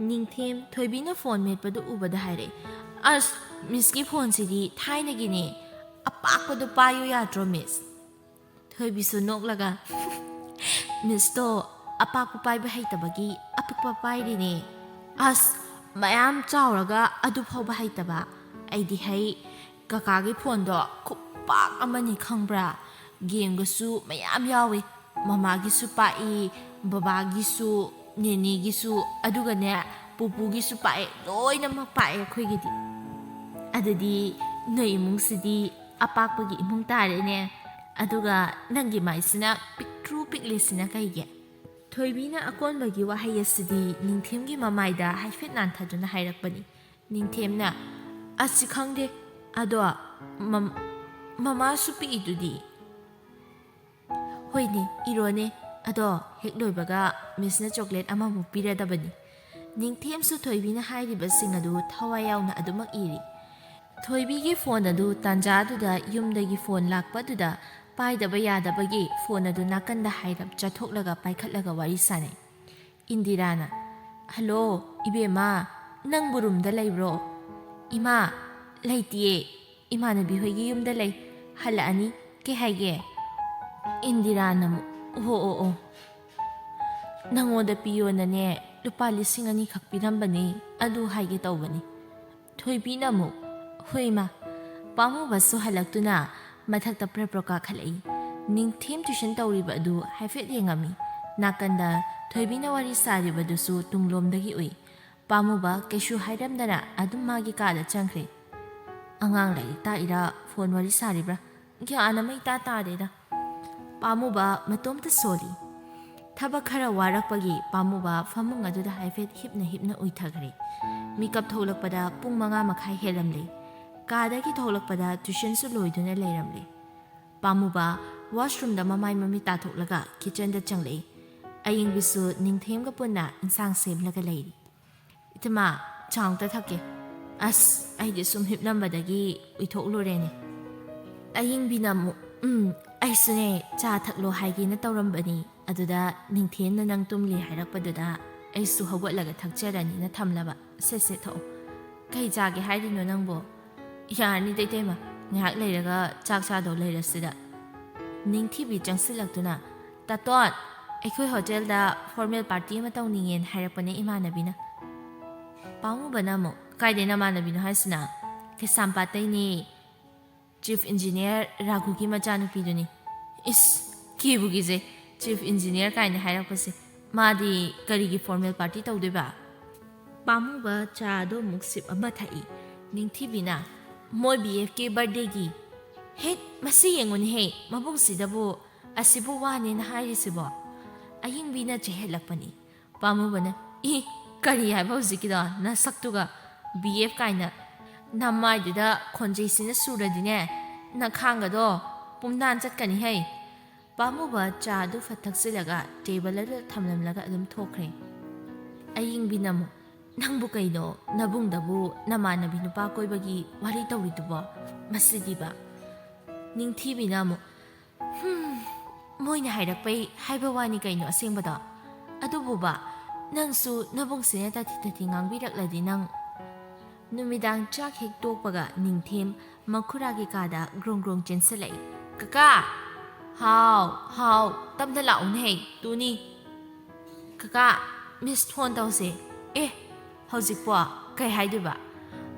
ꯅꯤꯡꯊꯦꯝ ꯊꯣꯏꯕꯤꯅ ꯐꯣꯟ ꯃꯦꯠꯄꯗꯨ ꯎꯕꯗ ꯍꯥꯏꯔꯛꯏ ꯑꯁ ꯃꯤꯁꯀꯤ ꯐꯣꯟꯁꯤꯗꯤ ꯊꯥꯏꯅꯒꯤꯅꯦ ꯑꯄꯥꯛꯄꯗꯣ ꯄꯥꯏꯌꯨ ꯌꯥꯗ꯭ꯔꯣ ꯃꯤꯁ ꯊꯣꯏꯕꯤꯁꯨ ꯅꯣꯛꯂꯒ ꯃꯤꯁꯇꯣ ꯑꯄꯥꯛꯄ ꯄꯥꯏꯕ ꯍꯩꯇꯕꯒꯤ ꯑꯄꯤꯛꯄ ꯄꯥꯏꯔꯤꯅꯦ ꯑꯁ ꯃꯌꯥꯝ ꯆꯥꯎꯔꯒ ꯑꯗꯨ ꯐꯥꯎꯕ ꯍꯩꯇꯕ ꯑꯩꯗꯤ ꯀꯀꯥꯒꯤ ꯐꯣꯟꯗꯣ ꯈꯨꯄꯥꯛ ꯑꯃꯅꯤ ꯈꯪꯕ꯭ꯔꯥ ꯒꯦꯝꯒꯁꯨ ꯃꯌꯥꯝ ꯌꯥꯎꯏ ꯃꯃꯥꯒꯤꯁꯨ ꯄꯥꯛꯏ ꯕꯕꯥꯒꯤꯁꯨ ꯅꯦꯅꯦꯒꯤꯁꯨ ꯑꯗꯨꯒꯅꯦ ꯄꯨꯄꯨꯒꯤꯁꯨ ꯄꯥꯛꯑꯦ ꯂꯣꯏꯅꯃꯛ ꯄꯥꯛꯑꯦ ꯑꯩꯈꯣꯏꯒꯤꯗꯤ ꯑꯗꯨꯗꯤ ꯅꯣꯏ ꯏꯃꯨꯡꯁꯤꯗꯤ ꯑꯄꯥꯛꯄꯒꯤ ꯏꯃꯨꯡ ꯇꯥꯔꯦꯅꯦ ꯑꯗꯨꯒ ꯅꯪꯒꯤ ꯃꯥꯏꯁꯤꯅ ꯄꯤꯛꯇ꯭ꯔꯨ ꯄꯤꯛꯂꯤꯁꯤꯅ ꯀꯩꯒꯤ ꯊꯣꯏꯕꯤꯅ ꯑꯀꯣꯟꯕꯒꯤ ꯋꯥꯍꯩ ꯑꯁꯤꯗꯤ ꯅꯤꯡꯊꯦꯝꯒꯤ ꯃꯃꯥꯏꯗ ꯍꯥꯏꯐꯦꯠ ꯅꯥꯟꯊꯗꯨꯅ ꯍꯥꯏꯔꯛꯄꯅꯤ ꯅꯤꯡꯊꯦꯝꯅ ꯑꯁꯤ ꯈꯪꯗꯦ ꯑꯗꯣ ꯃꯃꯥꯁꯨ ꯄꯤꯛꯏꯗꯨꯗꯤ ꯍꯣꯏꯅꯦ ꯏꯔꯣꯅꯦ ꯑꯗꯣ ꯍꯦꯛ ꯂꯣꯏꯕꯒ ꯃꯤꯁꯅ ꯆꯣꯀ꯭ꯂꯦꯠ ꯑꯃꯃꯨꯛ ꯄꯤꯔꯗꯕꯅꯤ ꯅꯤꯡꯊꯦꯝꯁꯨ ꯊꯣꯏꯕꯤꯅ ꯍꯥꯏꯔꯤꯕꯁꯤꯡ ꯑꯗꯨ ꯊꯋꯥꯏ ꯌꯥꯎꯅ ꯑꯗꯨꯃꯛ ꯏꯔꯤ ꯊꯣꯏꯕꯤꯒꯤ ꯐꯣꯟ ꯑꯗꯨ ꯇꯥꯟꯖꯥꯗꯨꯗ ꯌꯨꯝꯗꯒꯤ ꯐꯣꯟ ꯂꯥꯛꯄꯗꯨꯗ ꯄꯥꯏꯗꯕ ꯌꯥꯗꯕꯒꯤ ꯐꯣꯟ ꯑꯗꯨ ꯅꯥꯀꯟꯗ ꯍꯥꯏꯔꯞ ꯆꯠꯊꯣꯛꯂꯒ ꯄꯥꯏꯈꯠꯂꯒ ꯋꯥꯔꯤ ꯁꯥꯟꯅꯩ ꯏꯟꯗꯤꯔꯥꯅ ꯍꯜꯂꯣ ꯏꯕꯦꯝꯃ ꯅꯪꯕꯨ ꯔꯨꯝꯗ ꯂꯩꯕ꯭ꯔꯣ ꯏꯃꯥ ꯂꯩꯇꯤꯌꯦ ꯏꯃꯥꯟꯅꯕꯤ ꯍꯣꯏꯒꯤ ꯌꯨꯝꯗ ꯂꯩ ꯍꯜꯂꯛꯑꯅꯤ ꯀꯩ ꯍꯥꯏꯒꯦ ꯏꯟꯗꯤꯔꯥꯅ ꯑꯃꯨꯛ ꯑꯣ ꯅꯪꯉꯣꯟꯗ ꯄꯤꯌꯣꯅꯅꯦ ꯂꯨꯄꯥ 2,000 ꯈꯛ ꯄꯤꯔꯝꯕꯅꯦ ꯑꯗꯨ ꯍꯥꯏꯒꯦ ꯇꯧꯕꯅꯤ ꯊꯣꯏꯕꯤꯅ ꯑꯃꯨꯛ ꯍꯣꯏ ꯏꯃꯥ ꯄꯥꯝꯃꯨꯕꯁꯨ ꯍꯜꯂꯛꯇꯨꯅ ꯃꯊꯛꯇ ꯄ꯭ꯔꯞ ꯀꯥꯈꯠꯂꯛꯏ ꯅꯤꯡꯊꯦꯝ ꯇ꯭ꯌꯨꯁꯟ ꯇꯧꯔꯤꯕ ꯑꯗꯨ ꯍꯥꯏꯐꯦꯠ ꯌꯦꯡꯉꯝꯃꯤ ꯅꯥꯀꯟꯗ ꯊꯣꯏꯕꯤꯅ ꯋꯥꯔꯤ ꯁꯥꯔꯤꯕꯗꯨꯁꯨ ꯇꯨꯡꯂꯣꯝꯗꯒꯤ ꯎꯏ ꯄꯥꯝꯃꯨꯕ ꯀꯩꯁꯨ ꯍꯥꯏꯔꯝꯗꯅ ꯑꯗꯨꯝ ꯃꯥꯒꯤ ꯀꯥꯗ ꯆꯪꯈ꯭ꯔꯦ ꯑꯉꯥꯡ ꯂꯥꯏꯔꯤꯛ ꯇꯥꯛꯏꯔꯥ ꯐꯣꯟ ꯋꯥꯔꯤ ꯁꯥꯔꯤꯕ꯭ꯔꯥ ꯒ꯭ꯌꯥꯟ ꯑꯃ ꯏꯇꯥ ꯇꯥꯗꯦꯗ ꯄꯥꯝꯃꯨꯕ ꯃꯇꯣꯝꯇ ꯁꯣꯜꯂꯤ ꯊꯕꯛ ꯈꯔ ꯋꯥꯔꯛꯄꯒꯤ ꯄꯥꯝꯃꯨꯕ ꯐꯃꯨꯡ ꯑꯗꯨꯗ ꯍꯥꯏꯐꯦꯠ ꯍꯤꯞꯅ ꯎꯏꯊꯈ꯭ꯔꯦ ꯃꯤꯀꯞ ꯊꯣꯛꯂꯛꯄꯗ ꯄꯨꯡ 5:30 ꯍꯦꯜꯂꯝꯂꯦ ꯀꯥꯗꯒꯤ ꯊꯣꯛꯂꯛꯄꯗ ꯇ꯭ꯌꯨꯁꯟꯁꯨ ꯂꯣꯏꯗꯨꯅ ꯂꯩꯔꯝꯂꯦ ꯄꯥꯝꯃꯨꯕ ꯋꯥꯁꯔꯨꯝꯗ ꯃꯃꯥꯏ ꯃꯃꯤꯠ ꯇꯥꯊꯣꯛꯂꯒ ꯀꯤꯆꯟꯗ ꯆꯪꯂꯛꯏ ꯑꯌꯤꯡꯕꯤꯁꯨ ꯅꯤꯡꯊꯦꯝꯒ ꯄꯨꯟꯅ ꯏꯟꯁꯥꯡ ꯁꯦꯝꯂꯒ ꯂꯩꯔꯤ꯫ ꯏꯇꯃꯥ ꯆꯥꯡꯇ ꯊꯛꯀꯦ꯫ ꯑꯁ ꯑꯩꯗꯤ ꯁꯨꯝ ꯍꯤꯞꯂꯝꯕꯗꯒꯤ ꯎꯏꯊꯣꯛꯂꯨꯔꯦꯅꯦ꯫ ꯑꯌꯤꯡꯕꯤꯅ ꯑꯃꯨꯛ ꯑꯩꯁꯨꯅꯦ ꯆꯥ ꯊꯛꯂꯣ ꯍꯥꯏꯒꯦꯅ ꯇꯧꯔꯝꯕꯅꯤ, ꯑꯗꯨꯗ ꯅꯤꯡꯊꯦꯝꯅ ꯅꯪ ꯇꯨꯝꯂꯤ ꯍꯥꯏꯔꯛꯄꯗꯨꯗ ꯑꯩꯁꯨ ꯍꯧꯒꯠꯂꯒ ꯊꯛꯆꯔꯅꯤꯅ ꯊꯝꯂꯕ꯫ ꯁꯦ ꯊꯛꯑꯣ꯫ ꯀꯩ ꯆꯥꯒꯦ ꯍꯥꯏꯔꯤꯅꯣ ꯅꯪꯕꯣ? ꯌꯥꯔꯅꯤꯗ ꯏꯇꯩꯃ, ꯉꯥꯏꯍꯥꯛ ꯂꯩꯔꯒ ꯆꯥꯛ ꯆꯥꯗꯧ ꯂꯩꯔꯁꯤꯗ꯫ ꯅꯤꯡꯊꯤꯕꯤ ꯆꯪꯁꯤꯜꯂꯛꯇꯨꯅ ꯇꯥꯇꯣꯟ, ꯑꯩꯈꯣꯏ ꯍꯣꯇꯦꯜꯗ ꯐꯣꯔꯃꯦꯜ ꯄꯥꯔꯇꯤ ꯑꯃ ꯇꯧꯅꯤꯡꯉꯦꯅ ꯍꯥꯏꯔꯛꯄꯅꯦ ꯏꯃꯥꯟꯅꯕꯤꯅ꯫ ꯄꯥꯝꯃꯨꯕꯅ ꯑꯃꯨꯛ ꯀꯥꯏꯗꯩ ꯅꯃꯥꯟꯅꯕꯤꯅꯣ ꯍꯥꯏꯁꯤꯅ? ꯀꯩꯁꯥꯝꯄꯥꯠꯇꯩꯅꯤ, ꯆꯤꯐ ꯏꯟꯖꯤꯅꯤꯌꯔ ꯔꯥꯘꯨꯒꯤ ꯃꯆꯥꯅꯨꯄꯤꯗꯨꯅꯤ꯫ ꯏꯁ ꯀꯤꯕꯨ ꯀꯤꯖꯩ, ꯆꯤꯐ ꯏꯟꯖꯤꯅꯤꯌꯔ ꯀꯥꯏꯅ ꯍꯥꯏꯔꯛꯄꯁꯦ꯫ ꯃꯥꯗꯤ ꯀꯔꯤꯒꯤ ꯐꯣꯔꯃꯦꯜ ꯄꯥꯔꯇꯤ ꯇꯧꯗꯣꯏꯕ? ꯄꯥꯝꯃꯨꯕ ꯆꯥꯗꯣ ꯑꯃꯨꯛ ꯁꯤꯞ ꯑꯃ ꯊꯛꯏ꯫ ꯅꯤꯡꯊꯤꯕꯤꯅ ꯃꯣꯏ BFꯀꯤ ꯕꯔꯊꯗꯦꯒꯤ꯫ ꯍꯦꯠ ꯃꯁꯤ ꯌꯦꯡꯉꯨꯅꯦꯍꯦ, ꯃꯕꯨꯡꯁꯤꯗꯕꯨ ꯑꯁꯤꯕꯨ ꯋꯥꯅꯦꯅ ꯍꯥꯏꯔꯤꯁꯤꯕꯣ? ꯑꯌꯤꯡꯕꯤꯅ ꯆꯩꯍꯜꯂꯛꯄꯅꯤ꯫ ꯄꯥꯝꯃꯨꯕꯅ ꯀꯔꯤ ꯍꯥꯏꯕ ꯍꯧꯖꯤꯛꯀꯤꯗꯣ? ꯅꯁꯛꯇꯨꯒ BF ꯀꯥꯏꯅ, ꯅꯃꯥꯏꯗꯨꯗ ꯈꯣꯟꯖꯩꯁꯤꯅ ꯁꯨꯔꯗꯤꯅꯦ ꯅꯈꯥꯡꯒꯗꯣ ꯄꯨꯝꯅꯥꯟ ꯆꯠꯀꯅꯤꯍꯩ꯫ ꯄꯥꯝꯃꯨꯕ ꯆꯥꯗꯨ ꯐꯠ ꯊꯛꯆꯤꯜꯂꯒ ꯇꯦꯕꯜ ꯑꯗꯨꯗ ꯊꯝꯂꯝꯂꯒ ꯑꯗꯨꯝ ꯊꯣꯛꯈ꯭ꯔꯦ꯫ ꯑꯌꯤꯡꯕꯤꯅ ꯑꯃꯨꯛ ꯅꯪꯕꯨ ꯀꯩꯅꯣ, ꯅꯕꯨꯡꯗꯕꯨ ꯅꯃꯥꯟꯅꯕꯤ ꯅꯨꯄꯥ ꯀꯣꯏꯕꯒꯤ ꯋꯥꯔꯤ ꯇꯧꯔꯤꯗꯨꯕꯣ ꯃꯁꯤꯗꯤꯕ? ꯅꯤꯡꯊꯤꯕꯤꯅ ꯑꯃꯨꯛ ꯃꯣꯏꯅ ꯍꯥꯏꯔꯛꯄꯩ ꯍꯥꯏꯕ ꯋꯥꯅꯤ ꯀꯩꯅꯣ ꯑꯁꯦꯡꯕꯗꯣ꯫ ꯑꯗꯨꯕꯨꯕ ꯅꯪꯁꯨ ꯅꯕꯨꯡꯁꯤꯅ ꯇꯥꯊꯤ ꯉꯥꯡꯕꯤꯔꯛꯂꯗꯤ ꯅꯪ꯫ ꯅꯨꯃꯤꯗꯥꯡ ꯆꯥꯛ ꯍꯦꯛ ꯇꯣꯛꯄꯒ ꯅꯤꯡꯊꯦꯝ ꯃꯈꯨꯔꯥꯒꯤ ꯀꯥꯗ ꯒ꯭ꯔꯣꯡ ꯆꯦꯟꯁꯤꯜꯂꯛꯏ꯫ ꯀꯀꯥ! ꯍꯥꯎ ꯇꯞꯅ ꯂꯥꯛꯎꯅꯦꯍꯦ, ꯇꯨꯅꯤ꯫ ꯀꯀꯥ, ꯃꯤꯁ ꯐꯣꯟ ꯇꯧꯁꯦ꯫ ꯍꯧꯖꯤꯛꯄꯣ ꯀꯩ ꯍꯥꯏꯗꯣꯏꯕ?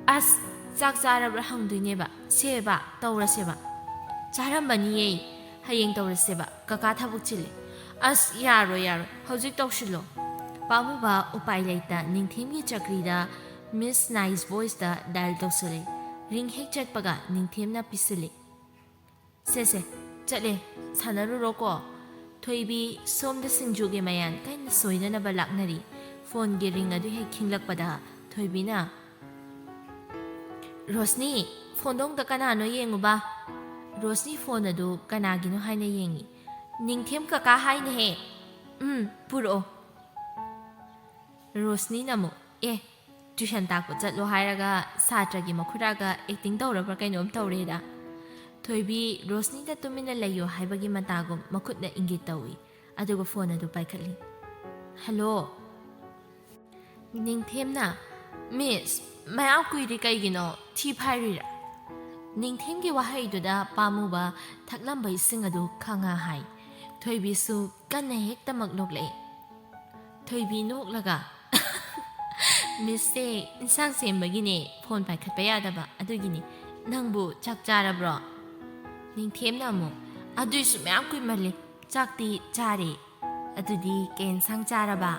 ꯑꯁ ꯆꯥꯛ ꯆꯥꯔꯕ꯭ꯔꯥ ꯍꯪꯗꯣꯏꯅꯦꯕ꯫ ꯁꯦꯕ ꯇꯧꯔꯁꯦꯕ꯫ ꯆꯥꯔꯝꯕꯅꯤꯌꯦ, ꯍꯌꯦꯡ ꯇꯧꯔꯁꯦꯕ, ꯀꯀꯥ ꯊꯕꯛ ꯆꯤꯜꯂꯦ꯫ ꯑꯁ ꯌꯥꯔꯣꯏ, ꯍꯧꯖꯤꯛ ꯇꯧꯁꯤꯜꯂꯣ꯫ ꯄꯥꯝꯃꯨꯕ ꯎꯄꯥꯏ ꯂꯩꯇ ꯅꯤꯡꯊꯦꯝꯒꯤ ꯆꯀ꯭ꯔꯤꯗ ꯃꯤꯁ ꯅꯥꯏꯁ ꯚꯣꯏꯁꯇ ꯗꯥꯏꯜ ꯇꯧꯁꯤꯜꯂꯦ꯫ ꯔꯤꯡ ꯍꯦꯛ ꯆꯠꯄꯒ ꯅꯤꯡꯊꯦꯝꯅ ꯄꯤꯁꯤꯜꯂꯦ꯫ ꯁꯦ ꯆꯠꯂꯦ, ꯁꯥꯟꯅꯔꯨꯔꯣꯀꯣ꯫ ꯊꯣꯏꯕꯤ ꯁꯣꯝꯗ ꯁꯤꯡꯖꯨꯒꯤ ꯃꯌꯥꯟ ꯀꯟꯅ ꯁꯣꯏꯅꯅꯕ ꯂꯥꯛꯅꯔꯤ꯫ ꯐꯣꯟꯒꯤ ꯔꯤꯡ ꯑꯗꯨ ꯍꯦꯛ ꯈꯤꯡꯂꯛꯄꯗ ꯊꯣꯏꯕꯤꯅ ꯔꯣꯁꯅꯤ, ꯐꯣꯟꯗꯣ ꯀꯅꯥꯅꯣ ꯌꯦꯡꯉꯨꯕ꯫ ꯔꯣꯁꯅꯤ ꯐꯣꯟ ꯑꯗꯨ ꯀꯅꯥꯒꯤꯅꯣ ꯍꯥꯏꯅ ꯌꯦꯡꯉꯤ꯫ ꯅꯤꯡꯊꯦꯝ ꯀꯀꯥ ꯍꯥꯏꯅꯦꯍꯦ꯫ ꯄꯨꯔꯛꯑꯣ꯫ ꯔꯣꯁꯅꯤꯅ ꯑꯃꯨꯛ ꯇ꯭ꯌꯨꯁꯟ ꯇꯥꯛꯄ ꯆꯠꯂꯣ ꯍꯥꯏꯔꯒ ꯁꯥꯇ꯭ꯔꯒꯤ ꯃꯈꯨꯔꯥꯒ ꯑꯦꯛꯇꯤꯡ ꯇꯧꯔꯕ꯭ꯔꯥ ꯀꯩꯅꯣꯝ ꯇꯧꯔꯦꯗ꯫ ꯊꯣꯏꯕꯤ ꯔꯣꯁꯅꯤꯗ ꯇꯨꯃꯤꯟꯅ ꯂꯩꯌꯣ ꯍꯥꯏꯕꯒꯤ ꯃꯇꯥꯒꯨꯝ ꯃꯈꯨꯠꯅ ꯏꯪꯒꯤꯠ ꯇꯧꯏ, ꯑꯗꯨꯒ ꯐꯣꯟ ꯑꯗꯨ ꯄꯥꯏꯈꯠꯂꯤ꯫ ꯍꯜꯂꯣ꯫ ꯅꯤꯡꯊꯦꯝꯅ ꯃꯤꯁ, ꯃꯌꯥꯝ ꯀꯨꯏꯔꯤ ꯀꯩꯒꯤꯅꯣ, ꯊꯤ ꯐꯥꯏꯔꯤꯔꯥ? ꯅꯤꯡꯊꯦꯝꯒꯤ ꯋꯥꯍꯩꯗꯨꯗ ꯄꯥꯝꯃꯨꯕ ꯊꯛꯂꯝꯕ ꯏꯁꯤꯡ ꯑꯗꯨ ꯈꯪꯉꯥ ꯍꯥꯏ꯫ ꯊꯣꯏꯕꯤꯁꯨ ꯀꯟꯅ ꯍꯦꯛꯇꯃꯛ ꯅꯣꯛꯂꯛꯏ꯫ ꯊꯣꯏꯕꯤ ꯅꯣꯛꯂꯒ ꯃꯤꯁꯁꯦ ꯏꯟꯁꯥꯡ ꯁꯦꯝꯕꯒꯤꯅꯦ ꯐꯣꯟ ꯄꯥꯏꯈꯠꯄ ꯌꯥꯗꯕ, ꯑꯗꯨꯒꯤꯅꯤ꯫ ꯅꯪꯕꯨ ꯆꯥꯛ ꯆꯥꯔꯕ꯭ꯔꯣ? ꯅꯤꯡꯊꯦꯝꯅ ꯑꯃꯨꯛ ꯑꯗꯨꯏꯁꯨ ꯃꯌꯥꯝ ꯀꯨꯏꯃꯜꯂꯦ, ꯆꯥꯛꯇꯤ ꯆꯥꯔꯦ꯫ ꯑꯗꯨꯗꯤ ꯀꯩ ꯏꯟꯁꯥꯡ ꯆꯥꯔꯕ?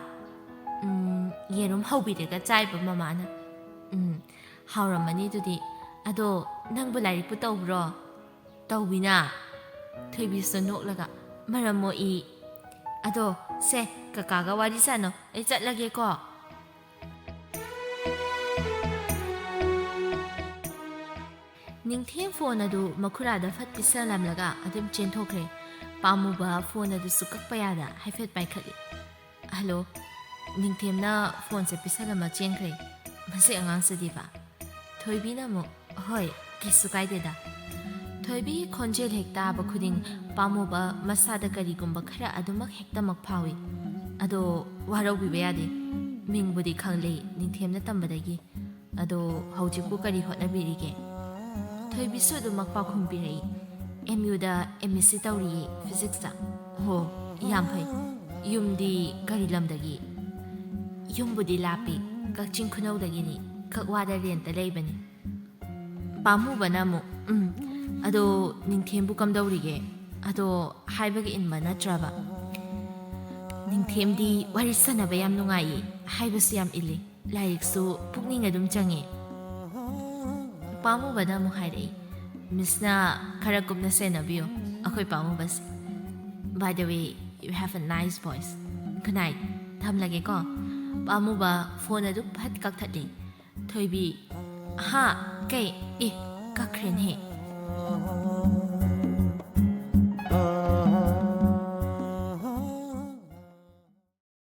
ꯌꯦꯔꯨꯝ ꯍꯧꯕꯤꯔꯒ ꯆꯥꯏꯕ ꯃꯃꯥꯅ꯫ ꯍꯥꯎꯔꯝꯃꯅꯤ ꯑꯗꯨꯗꯤ꯫ ꯑꯗꯣ ꯅꯪꯕꯨ ꯂꯥꯏꯔꯤꯛꯄꯨ ꯇꯧꯕ꯭ꯔꯣ? ꯇꯧꯋꯤꯅ꯫ ꯊꯣꯏꯕꯤꯁꯨ ꯅꯣꯛꯂꯒ ꯃꯔꯝ ꯃꯣꯛꯏ꯫ ꯑꯗꯣ ꯁꯦ ꯀꯀꯥꯒ ꯋꯥꯔꯤ ꯁꯥꯟꯅꯧ, ꯑꯩ ꯆꯠꯂꯒꯦꯀꯣ꯫ ꯅꯤꯡꯊꯦꯝ ꯐꯣꯟ ꯑꯗꯨ ꯃꯈꯨꯔꯥꯗ ꯐꯠ ꯄꯤꯁꯜꯂꯝꯂꯒ ꯑꯗꯨꯝ ꯆꯦꯟꯊꯣꯛꯈ꯭ꯔꯦ꯫ ꯄꯥꯝꯃꯨꯕ ꯐꯣꯟ ꯑꯗꯨꯁꯨ ꯀꯛꯄ ꯌꯥꯗ ꯍꯥꯏꯐꯦꯠ ꯄꯥꯏꯈꯠꯂꯤ꯫ ꯍꯜꯂꯣ꯫ ꯅꯤꯡꯊꯦꯝꯅ ꯐꯣꯟꯁꯦ ꯄꯤꯁꯜꯂꯝꯃ ꯆꯦꯟꯈ꯭ꯔꯦ꯫ ꯃꯁꯤ ꯑꯉꯥꯡꯁꯤꯗꯤꯕ꯫ ꯊꯣꯏꯕꯤꯅ ꯑꯃꯨꯛ ꯍꯣꯏ, ꯀꯩꯁꯨ ꯀꯥꯏꯗꯦꯗ꯫ ꯊꯣꯏꯕꯤꯒꯤ ꯈꯣꯟꯖꯦꯜ ꯍꯦꯛ ꯇꯥꯕ ꯈꯨꯗꯤꯡ ꯄꯥꯝꯃꯨꯕ ꯃꯁꯥꯗ ꯀꯔꯤꯒꯨꯝꯕ ꯈꯔ ꯑꯗꯨꯃꯛ ꯍꯦꯛꯇꯃꯛ ꯐꯥꯎꯏ꯫ ꯑꯗꯣ ꯋꯥꯔꯧꯕꯤꯕ ꯌꯥꯗꯦ, ꯃꯤꯡꯕꯨꯗꯤ ꯈꯪꯂꯦ ꯅꯤꯡꯊꯦꯝꯅ ꯇꯝꯕꯗꯒꯤ꯫ ꯑꯗꯣ ꯍꯧꯖꯤꯛꯄꯨ ꯀꯔꯤ ꯍꯣꯠꯅꯕꯤꯔꯤꯒꯦ? ꯊꯣꯏꯕꯤꯁꯨ ꯑꯗꯨꯃꯛ ꯄꯥꯎꯈꯨꯝ ꯄꯤꯔꯛꯏ꯫ MUꯗ MSc ꯇꯧꯔꯤꯌꯦ, ꯐꯤꯖꯤꯛꯁꯇ꯫ ꯍꯣ, ꯌꯥꯝ ꯐꯩ꯫ ꯌꯨꯝꯗꯤ ꯀꯔꯤ ꯂꯝꯗꯒꯤ? ꯌꯨꯝꯕꯨꯗꯤ ꯂꯥꯞꯄꯤ, ꯀꯛꯆꯤꯡ ꯈꯨꯅꯧꯗꯒꯤꯅꯤ, ꯀꯛꯋꯥꯗ ꯔꯦꯟꯇ ꯂꯩꯕꯅꯤ꯫ ꯄꯥꯝꯃꯨꯕꯅ ꯑꯃꯨꯛ ꯑꯗꯣ ꯅꯤꯡꯊꯦꯝꯕꯨ ꯀꯝꯗꯧꯔꯤꯒꯦ? ꯑꯗꯣ ꯍꯥꯏꯕꯒ ꯏꯟꯕ ꯅꯠꯇ꯭ꯔꯕ? ꯅꯤꯡꯊꯦꯝꯗꯤ ꯋꯥꯔꯤ ꯁꯥꯟꯅꯕ ꯌꯥꯝ ꯅꯨꯡꯉꯥꯏꯌꯦ, ꯍꯥꯏꯕꯁꯨ ꯌꯥꯝ ꯏꯜꯂꯤ, ꯂꯥꯏꯔꯤꯛꯁꯨ ꯄꯨꯛꯅꯤꯡ ꯑꯗꯨꯝ ꯆꯪꯉꯦ꯫ ꯄꯥꯝꯃꯨꯕꯅ ꯑꯃꯨꯛ ꯍꯥꯏꯔꯛꯏ꯫ ꯃꯤꯁꯅ ꯈꯔ ꯀꯨꯞꯅ ꯁꯦꯟꯅꯕꯤꯌꯨ ꯑꯩꯈꯣꯏ ꯄꯥꯝꯃꯨꯕꯁꯦ꯫ By the way, you have a nice voice. Good night. ꯊꯝꯂꯒꯦꯀꯣ꯫ ꯄꯥꯝꯃꯨꯕ ꯐꯣꯟ ꯑꯗꯨ ꯐꯠ ꯀꯛꯊꯠꯂꯤ꯫ ꯊꯣꯏꯕꯤ ꯀꯩ? ꯀꯛꯈ꯭ꯔꯦꯅꯦ꯫